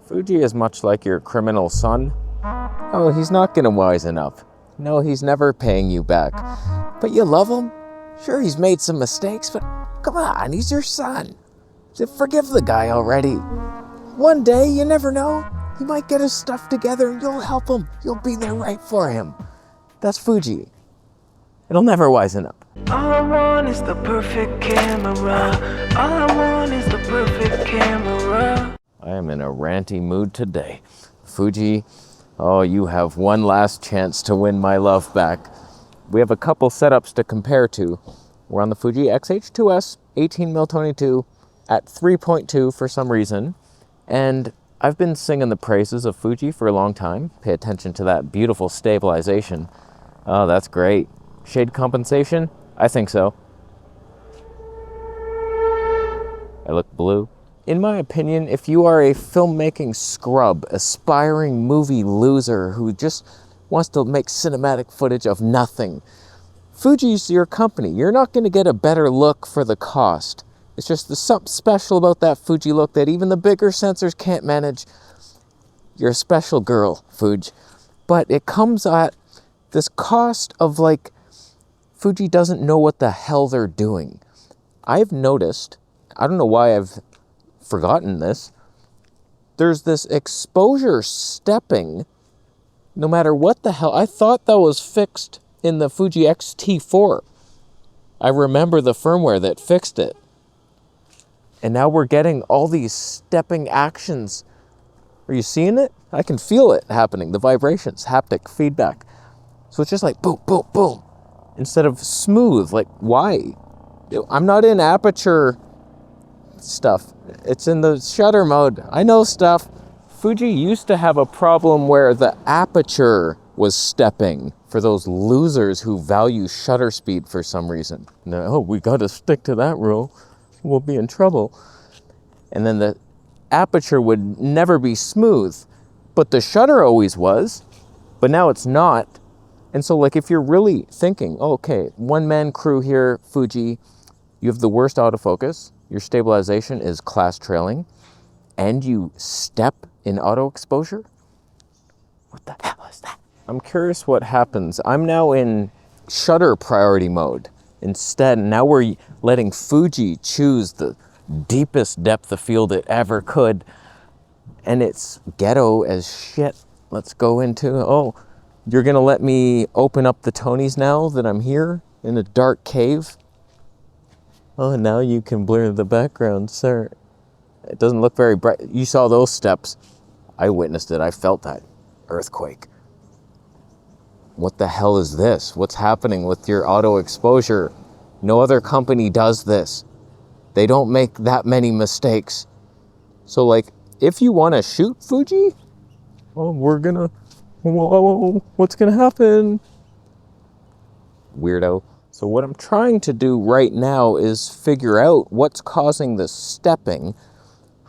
Fuji is much like your criminal son. Oh, he's not gonna wisen up. No, he's never paying you back. But you love him? Sure, he's made some mistakes, but come on, he's your son. So forgive the guy already. One day, you never know, he might get his stuff together and you'll help him. You'll be there right for him. That's Fuji. It'll never wisen up. All I want is the perfect camera. All I want is the perfect camera. I am in a ranty mood today. Fuji, oh, you have one last chance to win my love back. We have a couple setups to compare to. We're on the Fuji X-H2S 18mm22 at 3.2 for some reason. And I've been singing the praises of Fuji for a long time. Pay attention to that beautiful stabilization. Oh, that's great. Shade compensation? I think so. I look blue. In my opinion, if you are a filmmaking scrub, aspiring movie loser who just wants to make cinematic footage of nothing, Fuji's your company. You're not going to get a better look for the cost. It's just there's something special about that Fuji look that even the bigger sensors can't manage. You're a special girl, Fuji. But it comes at this cost of like, Fuji doesn't know what the hell they're doing. I've noticed, I don't know why I've forgotten this, there's this exposure stepping no matter what the hell. I thought that was fixed in the Fuji X-T4. I remember the firmware that fixed it. And now we're getting all these stepping actions. Are you seeing it? I can feel it happening, the vibrations, haptic feedback. So it's just like boom, boom, boom. Instead of smooth, like why? I'm not in aperture stuff. It's in the shutter mode. I know stuff. Fuji used to have a problem where the aperture was stepping for those losers who value shutter speed for some reason. No, we got to stick to that rule. We'll be in trouble. And then the aperture would never be smooth, but the shutter always was, but now it's not. And so like if you're really thinking, oh, okay, one-man crew here, Fuji, you have the worst autofocus, your stabilization is class trailing, and you step in auto exposure? What the hell is that? I'm curious what happens. I'm now in shutter priority mode. Instead, now we're letting Fuji choose the deepest depth of field it ever could. And it's ghetto as shit. Let's go into, oh, you're gonna let me open up the Tonys now that I'm here in a dark cave? Oh, now you can blur the background, sir. It doesn't look very bright. You saw those steps. I witnessed it. I felt that earthquake. What the hell is this? What's happening with your auto exposure? No other company does this. They don't make that many mistakes. So like, if you want to shoot Fuji, oh, whoa, what's gonna happen? Weirdo. So what I'm trying to do right now is figure out what's causing the stepping.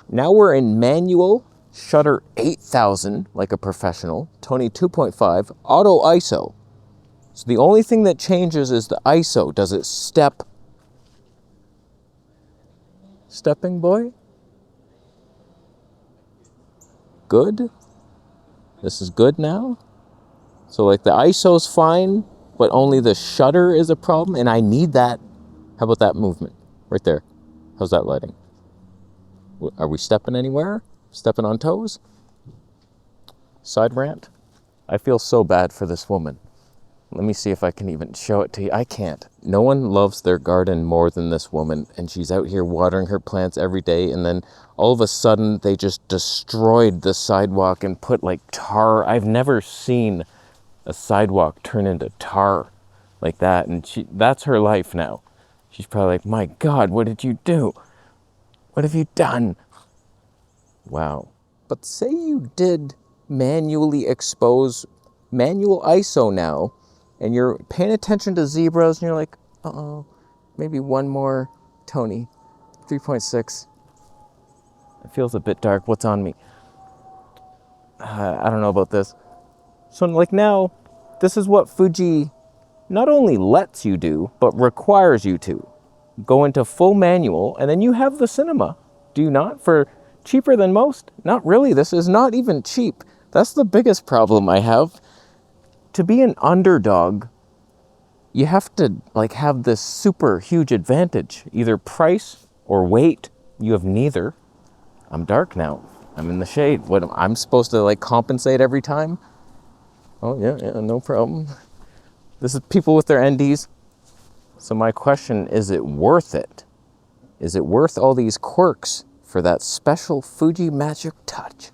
Now we're in manual, shutter 8000, like a professional, Tony 2.5, auto ISO. So the only thing that changes is the ISO. Does it step? Stepping, boy? Good? This is good now? So like the ISO's fine, but only the shutter is a problem, and I need that. How about that movement? Right there. How's that lighting? Are we stepping anywhere? Stepping on toes? Side rant? I feel so bad for this woman. Let me see if I can even show it to you. I can't. No one loves their garden more than this woman, and she's out here watering her plants every day, and then all of a sudden they just destroyed the sidewalk and put like tar. I've never seen a sidewalk turn into tar like that, and that's her life now. She's probably like, my God, what did you do? What have you done? Wow. But say you did manually expose, manual ISO now, and you're paying attention to zebras, and you're like, uh-oh, maybe one more Tony, 3.6. It feels a bit dark. What's on me? I don't know about this. So like now, this is what Fuji not only lets you do, but requires you to. Go into full manual, and then you have the cinema. Do you not? For cheaper than most? Not really. This is not even cheap. That's the biggest problem I have. To be an underdog, you have to like have this super huge advantage, either price or weight. You have neither. I'm dark now. I'm in the shade. What, I'm supposed to like compensate every time? Oh yeah, no problem. This is people with their NDs. So my question, is it worth it? Is it worth all these quirks for that special Fuji magic touch?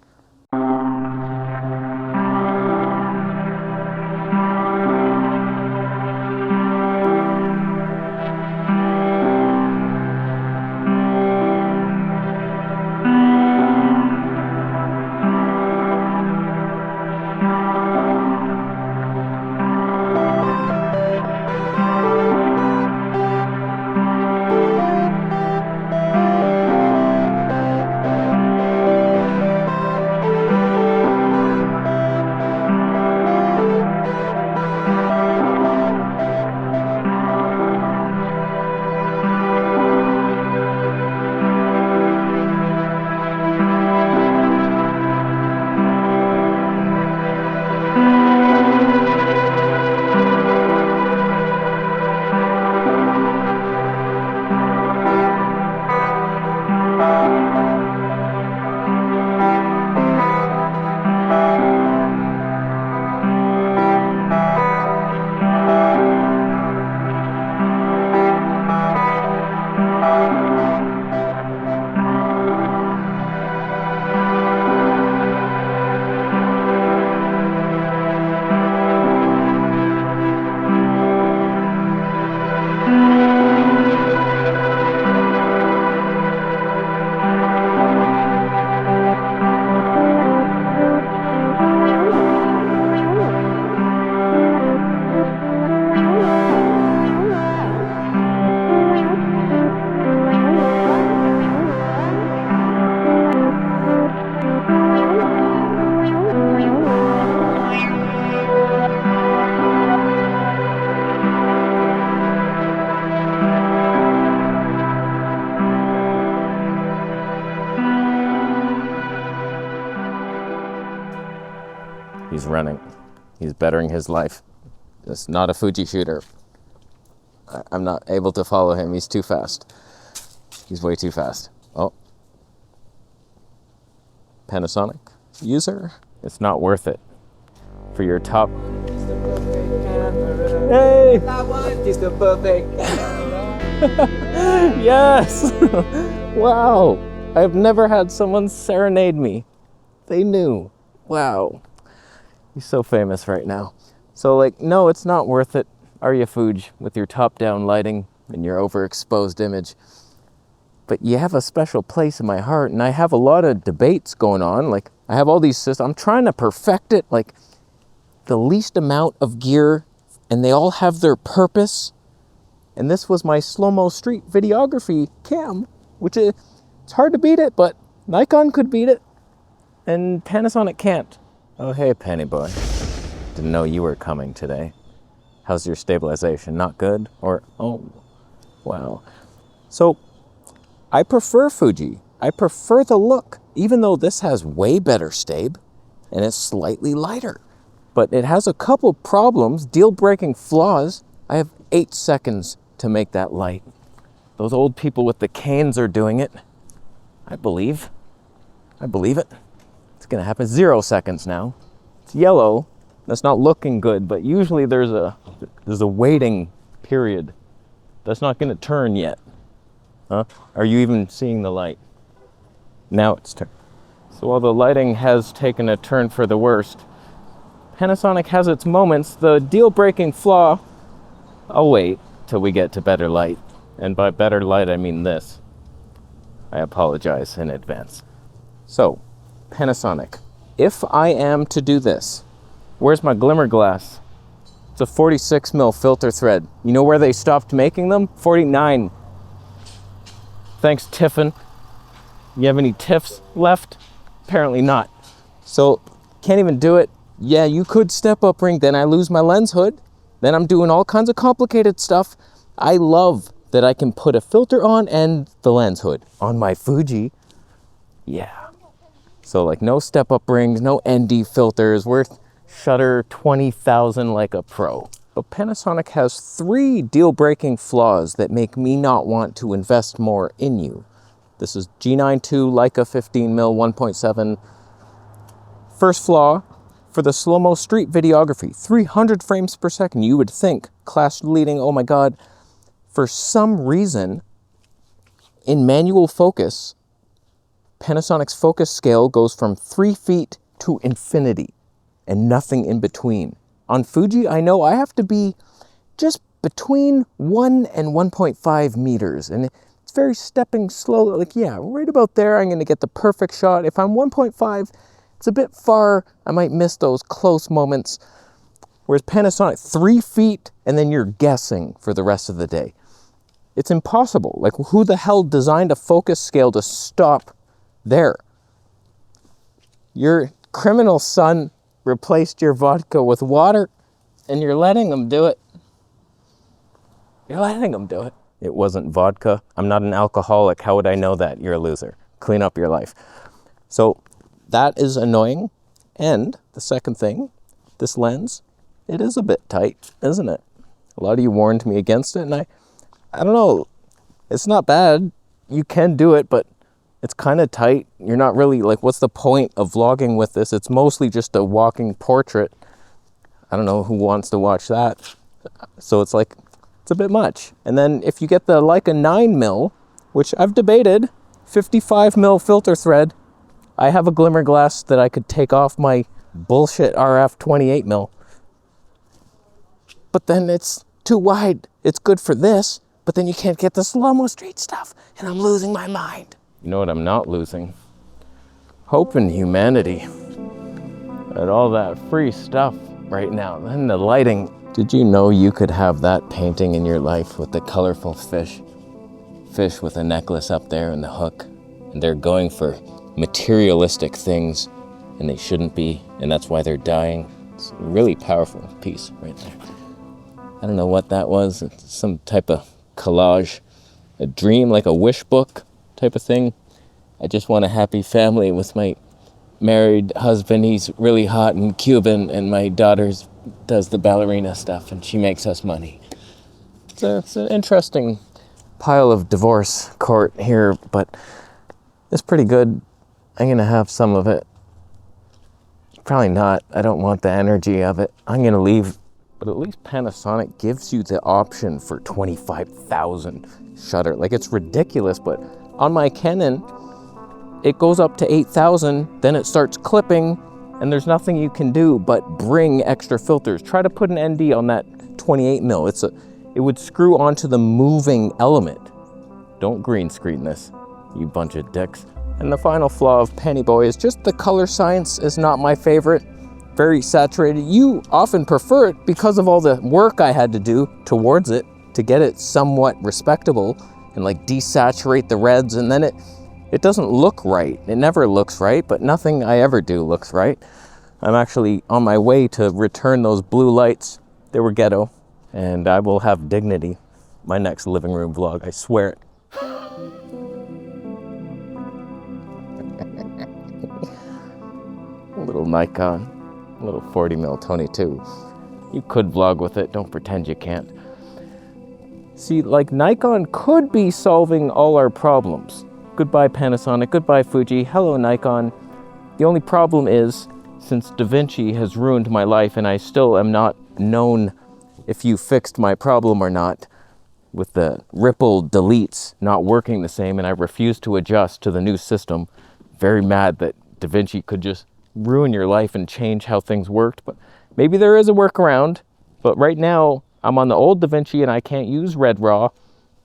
He's running. He's bettering his life. It's not a Fuji shooter. I'm not able to follow him. He's too fast. He's way too fast. Oh. Panasonic user. It's not worth it for your top. Hey! That one is the perfect. Yes! Wow. I've never had someone serenade me. They knew. Wow. He's so famous right now. So like, no, it's not worth it. Are you, Fuji, with your top-down lighting and your overexposed image? But you have a special place in my heart, and I have a lot of debates going on. Like, I have all these systems. I'm trying to perfect it, like, the least amount of gear, and they all have their purpose. And this was my slow-mo street videography cam, which is, it's hard to beat it, but Nikon could beat it, and Panasonic can't. Oh, hey, Penny boy. Didn't know you were coming today. How's your stabilization? Not good? Or, oh, wow. So, I prefer Fuji. I prefer the look, even though this has way better stab, and it's slightly lighter. But it has a couple problems, deal-breaking flaws. I have 8 seconds to make that light. Those old people with the canes are doing it. I believe it. It's gonna happen. 0 seconds now. It's yellow. That's not looking good, but usually there's a waiting period. That's not gonna turn yet. Huh? Are you even seeing the light? Now it's turned. So while the lighting has taken a turn for the worst, Panasonic has its moments. The deal-breaking flaw, I'll wait till we get to better light. And by better light, I mean this. I apologize in advance. So, Panasonic, if I am to do this, where's my glimmer glass? It's a 46mm filter thread. You know where they stopped making them? 49. Thanks, Tiffin. You have any TIFFs left? Apparently not. So, can't even do it. Yeah, you could step up ring, then I lose my lens hood. Then I'm doing all kinds of complicated stuff. I love that I can put a filter on and the lens hood on my Fuji. Yeah. So like no step-up rings, no ND filters, worth shutter 20,000 like a pro. But Panasonic has 3 deal-breaking flaws that make me not want to invest more in you. This is G9 II, Leica 15mm 1.7. First flaw, for the slow-mo street videography, 300 frames per second, you would think, class-leading, oh my god. For some reason, in manual focus, Panasonic's focus scale goes from 3 feet to infinity and nothing in between. On Fuji, I know I have to be just between 1 and 1.5 meters, and it's very stepping slow, like yeah, right about there I'm gonna get the perfect shot. If I'm 1.5, it's a bit far, I might miss those close moments. Whereas Panasonic, 3 feet, and then you're guessing for the rest of the day. It's impossible. Like, who the hell designed a focus scale to stop there? Your criminal son replaced your vodka with water, and you're letting him do it. You're letting him do it. It wasn't vodka. I'm not an alcoholic. How would I know that? You're a loser. Clean up your life. So that is annoying. And the second thing, this lens, it is a bit tight, isn't it? A lot of you warned me against it, and I don't know. It's not bad. You can do it, but it's kind of tight. You're not really, like, what's the point of vlogging with this? It's mostly just a walking portrait. I don't know who wants to watch that. So it's like, it's a bit much. And then if you get the Leica 9mm, which I've debated, 55mm filter thread, I have a glimmer glass that I could take off my bullshit RF 28mm. But then it's too wide. It's good for this, but then you can't get the slow-mo street stuff, and I'm losing my mind. You know what I'm not losing? Hope in humanity. And all that free stuff right now. And the lighting. Did you know you could have that painting in your life with the colorful fish? Fish with a necklace up there and the hook. And they're going for materialistic things, and they shouldn't be, and that's why they're dying. It's a really powerful piece right there. I don't know what that was. It's some type of collage, a dream, like a wish book type of thing. I just want a happy family with my married husband. He's really hot and Cuban, and my daughter does the ballerina stuff, and she makes us money. It's an interesting pile of divorce court here, but it's pretty good. I'm gonna have some of it. Probably not. I don't want the energy of it. I'm gonna leave. But at least Panasonic gives you the option for 25,000 shutter. Like, it's ridiculous, but on my Canon, it goes up to 8,000, then it starts clipping, and there's nothing you can do but bring extra filters. Try to put an ND on that 28mm. It would screw onto the moving element. Don't green screen this, you bunch of dicks. And the final flaw of Panny Boy is just the color science is not my favorite. Very saturated. You often prefer it because of all the work I had to do towards it to get it somewhat respectable and like desaturate the reds, and then it doesn't look right. It never looks right, but nothing I ever do looks right. I'm actually on my way to return those blue lights. They were ghetto, and I will have dignity. My next living room vlog, I swear it. A little Nikon. Little 40mm 22. You could vlog with it, don't pretend you can't. See, like, Nikon could be solving all our problems. Goodbye Panasonic, goodbye Fuji, hello Nikon. The only problem is, since DaVinci has ruined my life and I still am not known if you fixed my problem or not, with the ripple deletes not working the same, and I refuse to adjust to the new system. Very mad that DaVinci could just ruin your life and change how things worked, but maybe there is a workaround. But right now I'm on the old DaVinci and I can't use red raw,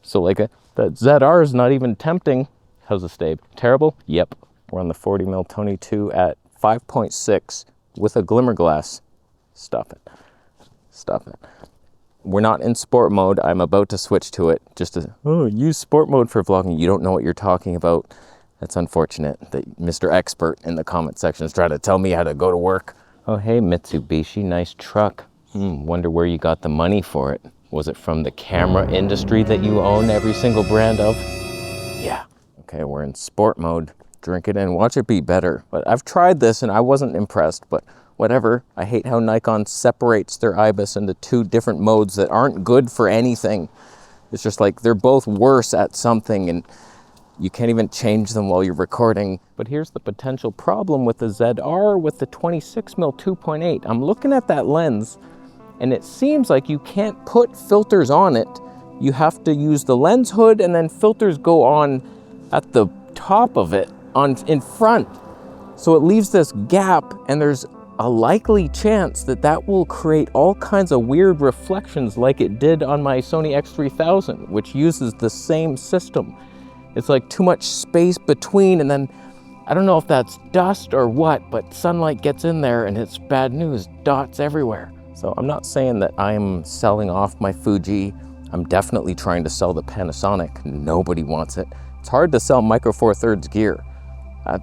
so like that ZR is not even tempting. How's the stave? Terrible? Yep. We're on the 40mm 22 at 5.6 with a glimmer glass. Stop it. Stop it. We're not in sport mode. I'm about to switch to it. Just to, use sport mode for vlogging. You don't know what you're talking about. That's unfortunate that Mr. Expert in the comment section is trying to tell me how to go to work. Oh, hey, Mitsubishi, nice truck. Wonder where you got the money for it. Was it from the camera industry that you own every single brand of? Yeah. Okay, we're in sport mode. drink it in, watch it be better. But I've tried this and I wasn't impressed, but whatever. I hate how Nikon separates their IBIS into two different modes that aren't good for anything. It's just like they're both worse at something and you can't even change them while you're recording. But here's the potential problem with the ZR with the 26mm 2.8. I'm looking at that lens and it seems like you can't put filters on it. You have to use the lens hood and then filters go on at the top of it in front. So it leaves this gap and there's a likely chance that that will create all kinds of weird reflections like it did on my Sony X3000, which uses the same system. It's like too much space between, and then I don't know if that's dust or what, but sunlight gets in there and it's bad news, dots everywhere. So I'm not saying that I'm selling off my Fuji. I'm definitely trying to sell the Panasonic. Nobody wants it. It's hard to sell Micro Four Thirds gear.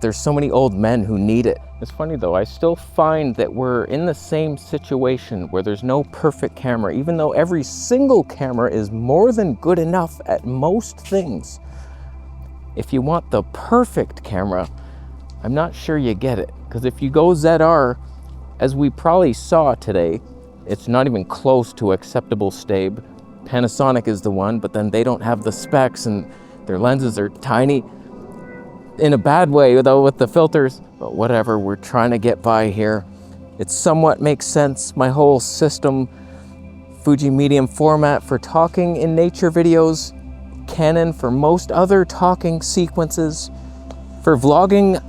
There's so many old men who need it. It's funny though, I still find that we're in the same situation where there's no perfect camera, even though every single camera is more than good enough at most things. If you want the perfect camera, I'm not sure you get it. Because if you go ZR, as we probably saw today, it's not even close to acceptable stabe. Panasonic is the one, but then they don't have the specs and their lenses are tiny. In a bad way though with the filters, but whatever, we're trying to get by here. It somewhat makes sense. My whole system, Fuji medium format for talking in nature videos, Canon for most other talking sequences. For vlogging,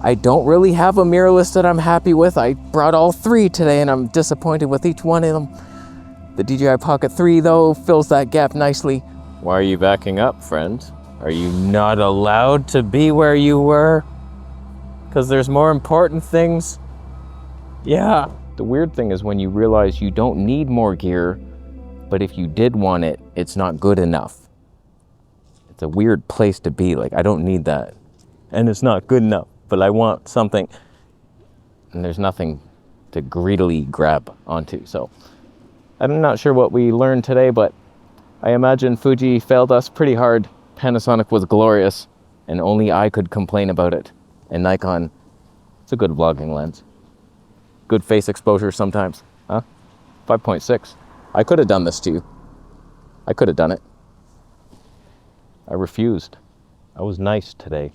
I don't really have a mirrorless that I'm happy with. I brought all three today and I'm disappointed with each one of them. The DJI Pocket 3 though fills that gap nicely. Why are you backing up, friend? Are you not allowed to be where you were? Because there's more important things? Yeah. The weird thing is when you realize you don't need more gear, but if you did want it, it's not good enough. It's a weird place to be. Like, I don't need that. And it's not good enough, but I want something. And there's nothing to greedily grab onto. So I'm not sure what we learned today, but I imagine Fuji failed us pretty hard. Panasonic was glorious, and only I could complain about it. And Nikon, it's a good vlogging lens. Good face exposure sometimes, huh? 5.6. I could have done this to you. I could have done it. I refused. I was nice today.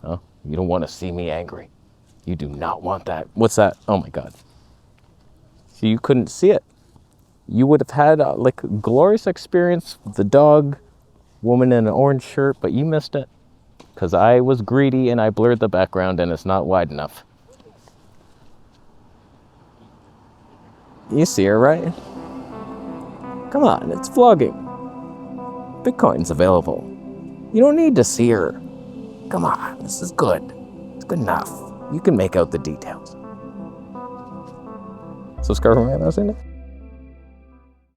Huh? You don't want to see me angry. You do not want that. What's that? Oh my God. So you couldn't see it. You would have had like a glorious experience with the dog, woman in an orange shirt, but you missed it because I was greedy and I blurred the background and it's not wide enough. You see her, right? Come on, it's vlogging. Bitcoin's available. You don't need to see her. Come on, this is good. It's good enough. You can make out the details. Subscribe for more.